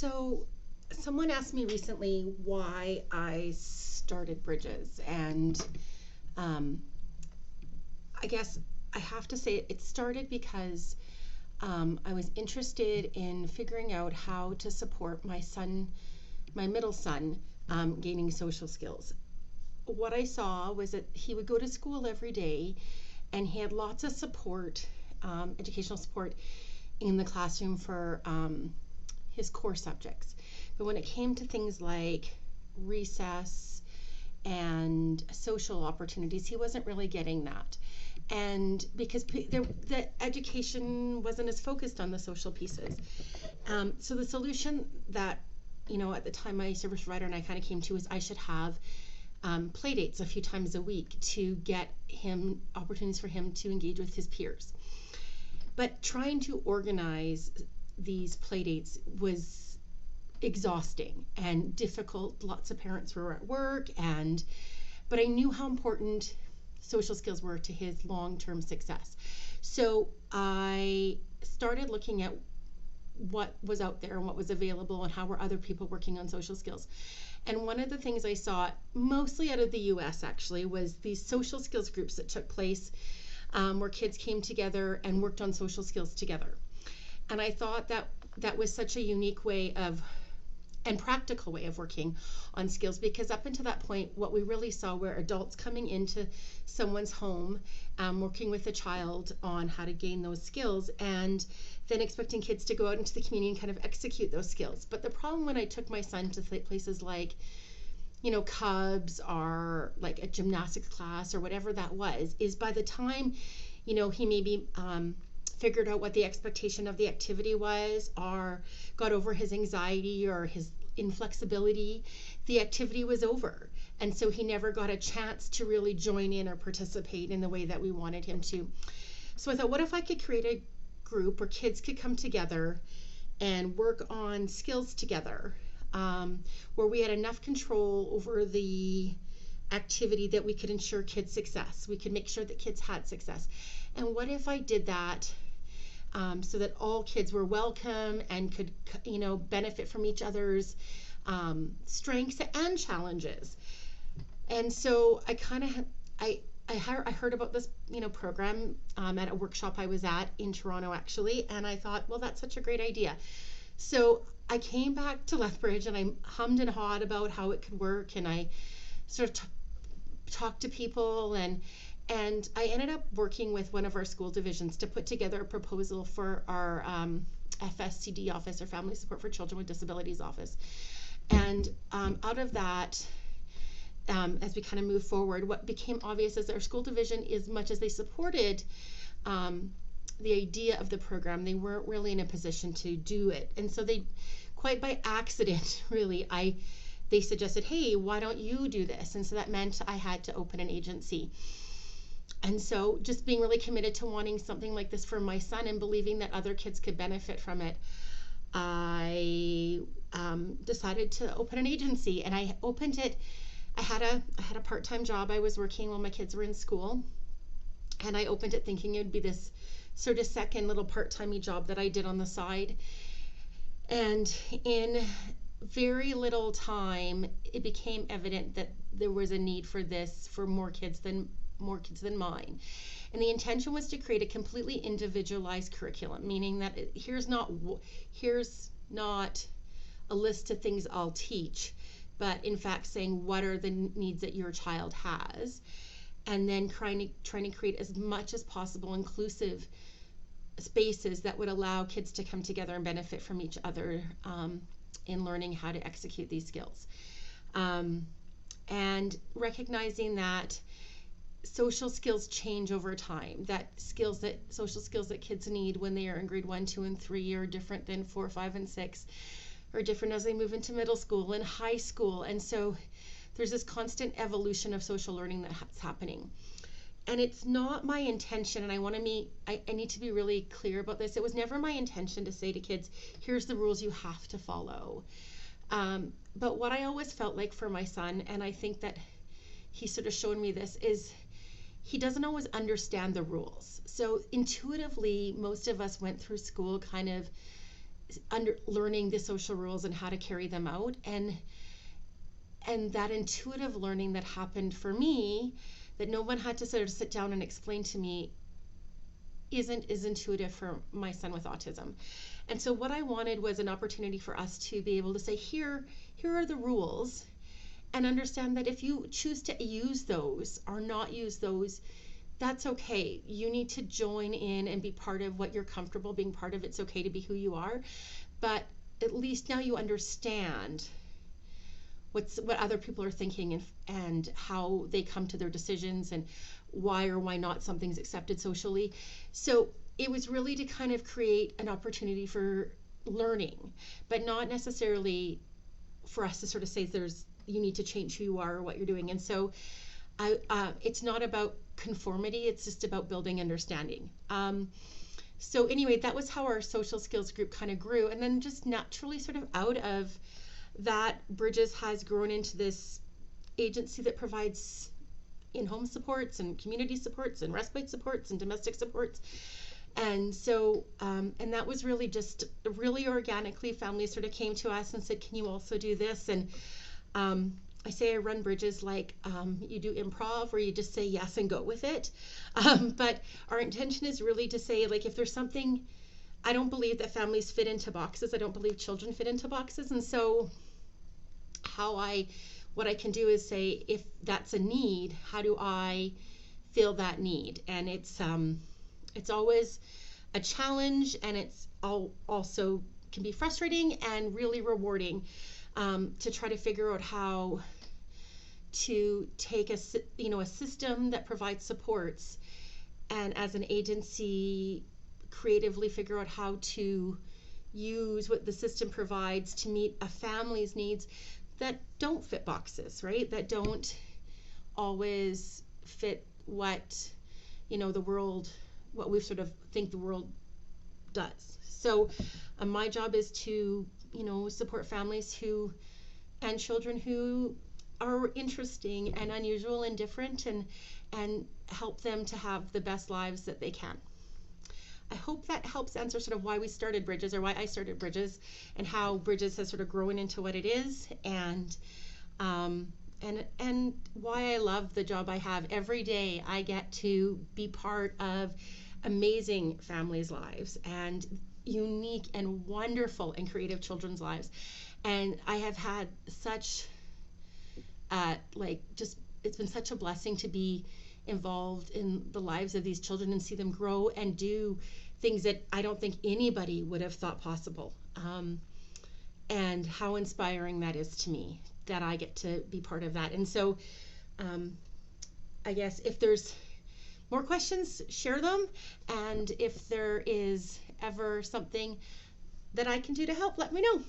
So, someone asked me recently why I started Bridges, and um, I guess I have to say it started because I was interested in figuring out how to support my son, my middle son, gaining social skills. What I saw was that he would go to school every day and he had lots of support, educational support in the classroom for his core subjects. But when it came to things like recess and social opportunities, he wasn't really getting that. And because the education wasn't as focused on the social pieces. So the solution that, at the time my service provider and I kind of came to is I should have play dates a few times a week to get him opportunities for him to engage with his peers. But trying to organize these play dates was exhausting and difficult. Lots of parents were at work, but I knew how important social skills were to his long-term success. So I started looking at what was out there and what was available and how were other people working on social skills. And one of the things I saw, mostly out of the US actually, was these social skills groups that took place where kids came together and worked on social skills together. And I thought that was such a unique way of and practical way of working on skills, because up until that point what we really saw were adults coming into someone's home, working with a child on how to gain those skills, and then expecting kids to go out into the community and kind of execute those skills. But the problem when I took my son to places like Cubs or like a gymnastics class or whatever that was, is by the time he maybe figured out what the expectation of the activity was or got over his anxiety or his inflexibility, the activity was over. And so he never got a chance to really join in or participate in the way that we wanted him to. So I thought, what if I could create a group where kids could come together and work on skills together, where we had enough control over the activity that we could ensure kids' success. We could make sure that kids had success. And what if I did that so that all kids were welcome and could, benefit from each other's strengths and challenges. And so I heard about this, program at a workshop I was at in Toronto actually, and I thought, well, that's such a great idea. So I came back to Lethbridge and I hummed and hawed about how it could work, and I sort of talked to people, and I ended up working with one of our school divisions to put together a proposal for our FSCD office, or Family Support for Children with Disabilities office. And out of that, as we kind of move forward, what became obvious is our school division, as much as they supported the idea of the program, they weren't really in a position to do it. And so they, quite by accident, really, they suggested, hey, why don't you do this? And so that meant I had to open an agency. And so just being really committed to wanting something like this for my son and believing that other kids could benefit from it, I decided to open an agency. And I opened it. I had a part-time job I was working while my kids were in school, and I opened it thinking it would be this sort of second little part-timey job that I did on the side. And in very little time, it became evident that there was a need for this for more kids than mine. And the intention was to create a completely individualized curriculum, meaning that here's not a list of things I'll teach, but in fact saying what are the needs that your child has, and then trying to create as much as possible inclusive spaces that would allow kids to come together and benefit from each other in learning how to execute these skills. And recognizing that social skills change over time, that social skills that kids need when they are in grade 1, 2, and 3 are different than 4, 5, and 6, are different as they move into middle school and high school. And so there's this constant evolution of social learning that's happening. And it's not my intention, and I need to be really clear about this. It was never my intention to say to kids, here's the rules you have to follow. But what I always felt like for my son, and I think that he sort of showed me this, is he doesn't always understand the rules. So intuitively, most of us went through school kind of learning the social rules and how to carry them out, and that intuitive learning that happened for me, that no one had to sort of sit down and explain to me, is intuitive for my son with autism. And so what I wanted was an opportunity for us to be able to say, here are the rules, and understand that if you choose to use those or not use those, that's okay. You need to join in and be part of what you're comfortable being part of. It's okay to be who you are, but at least now you understand what other people are thinking, and how they come to their decisions, and why or why not something's accepted socially. So it was really to kind of create an opportunity for learning, but not necessarily for us to sort of say you need to change who you are or what you're doing. And so it's not about conformity, it's just about building understanding. So anyway, that was how our social skills group kind of grew. And then just naturally sort of out of that, Bridges has grown into this agency that provides in-home supports and community supports and respite supports and domestic supports. And so, and that was really just really organically, families sort of came to us and said, can you also do this? And I say I run Bridges like you do improv, where you just say yes and go with it. But our intention is really to say, like, if there's something, I don't believe that families fit into boxes. I don't believe children fit into boxes. And so what I can do is say, if that's a need, how do I fill that need? And it's always a challenge, and it's also can be frustrating and really rewarding to try to figure out how to take a system that provides supports, and as an agency creatively figure out how to use what the system provides to meet a family's needs that don't fit boxes, right? That don't always fit what the world, what we sort of think the world does. So my job is to support families and children who are interesting and unusual and different, and help them to have the best lives that they can. I hope that helps answer sort of why we started Bridges, or why I started Bridges, and how Bridges has sort of grown into what it is, and why I love the job I have. Every day I get to be part of amazing families' lives, and unique and wonderful and creative children's lives. And I have had such it's been such a blessing to be involved in the lives of these children and see them grow and do things that I don't think anybody would have thought possible. And how inspiring that is to me, that I get to be part of that. And so I guess if there's more questions, share them. And if there is ever something that I can do to help, let me know.